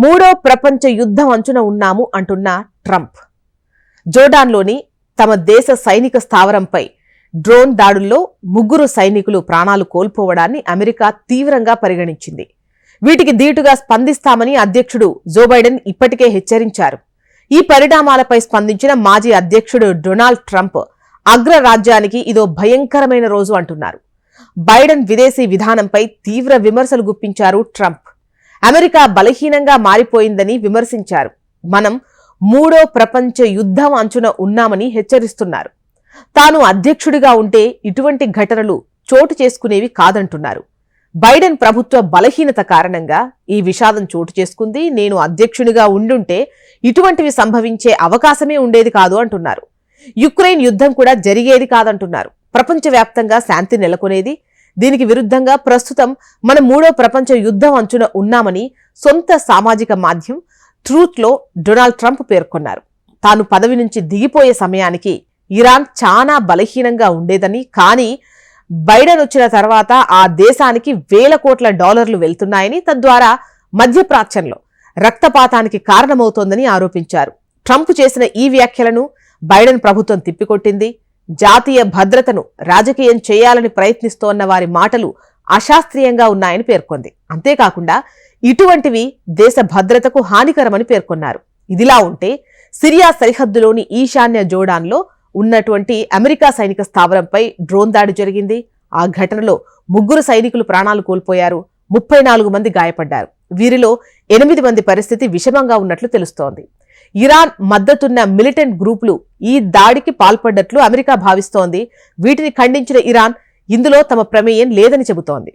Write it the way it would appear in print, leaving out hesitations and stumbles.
మూడో ప్రపంచ యుద్ధం అంచున ఉన్నాము అంటున్న ట్రంప్ జోర్డాన్లోని తమ దేశ సైనిక స్థావరంపై డ్రోన్ దాడుల్లో 3 సైనికులు ప్రాణాలు కోల్పోవడాన్ని అమెరికా తీవ్రంగా పరిగణించింది. వీటికి ధీటుగా స్పందిస్తామని అధ్యక్షుడు జో బైడెన్ ఇప్పటికే హెచ్చరించారు. ఈ పరిణామాలపై స్పందించిన మాజీ అధ్యక్షుడు డొనాల్డ్ ట్రంప్ అగ్రరాజ్యానికి ఇదో భయంకరమైన రోజు అంటున్నారు. బైడెన్ విదేశీ విధానంపై తీవ్ర విమర్శలు గుప్పించారు ట్రంప్. అమెరికా బలహీనంగా మారిపోయిందని విమర్శించారు. మనం మూడో ప్రపంచ యుద్ధం అంచున ఉన్నామని హెచ్చరిస్తున్నారు. తాను అధ్యక్షుడిగా ఉంటే ఇటువంటి ఘటనలు చోటు చేసుకునేవి కాదంటున్నారు. బైడెన్ ప్రభుత్వ బలహీనత కారణంగా ఈ విషాదం చోటు చేసుకుంది. నేను అధ్యక్షుడిగా ఉండుంటే ఇటువంటివి సంభవించే అవకాశమే ఉండేది కాదు అంటున్నారు. యుక్రెయిన్ యుద్ధం కూడా జరిగేది కాదంటున్నారు. ప్రపంచవ్యాప్తంగా శాంతి నెలకొనేది. దీనికి విరుద్ధంగా ప్రస్తుతం మనం మూడో ప్రపంచ యుద్ధం అంచున ఉన్నామని సొంత సామాజిక మాధ్యమం ట్రూత్లో డొనాల్డ్ ట్రంప్ పేర్కొన్నారు. తాను పదవి నుంచి దిగిపోయే సమయానికి ఇరాన్ చాలా బలహీనంగా ఉండేదని, కానీ బైడెన్ వచ్చిన తర్వాత ఆ దేశానికి వేల కోట్ల డాలర్లు వెళ్తున్నాయని, తద్వారా మధ్యప్రాచ్యంలో రక్తపాతానికి కారణమవుతోందని ఆరోపించారు. ట్రంప్ చేసిన ఈ వ్యాఖ్యలను బైడెన్ ప్రభుత్వం తిప్పికొట్టింది. జాతీయ భద్రతను రాజకీయం చేయాలని ప్రయత్నిస్తోన్న వారి మాటలు అశాస్త్రీయంగా ఉన్నాయని పేర్కొంది. అంతేకాకుండా ఇటువంటివి దేశ భద్రతకు హానికరమని పేర్కొన్నారు. ఇదిలా ఉంటే సిరియా సరిహద్దులోని ఈశాన్య జోర్డాన్లో ఉన్నటువంటి అమెరికా సైనిక స్థావరంపై డ్రోన్ దాడి జరిగింది. ఆ ఘటనలో 3 సైనికులు ప్రాణాలు కోల్పోయారు. 34 మంది గాయపడ్డారు. వీరిలో 8 మంది పరిస్థితి విషమంగా ఉన్నట్లు తెలుస్తోంది. ఇరాన్ మద్దతున్న మిలిటెంట్ గ్రూపులు ఈ దాడికి పాల్పడ్డట్లు అమెరికా భావిస్తోంది. వీటిని ఖండించిన ఇరాన్ ఇందులో తమ ప్రమేయం లేదని చెబుతోంది.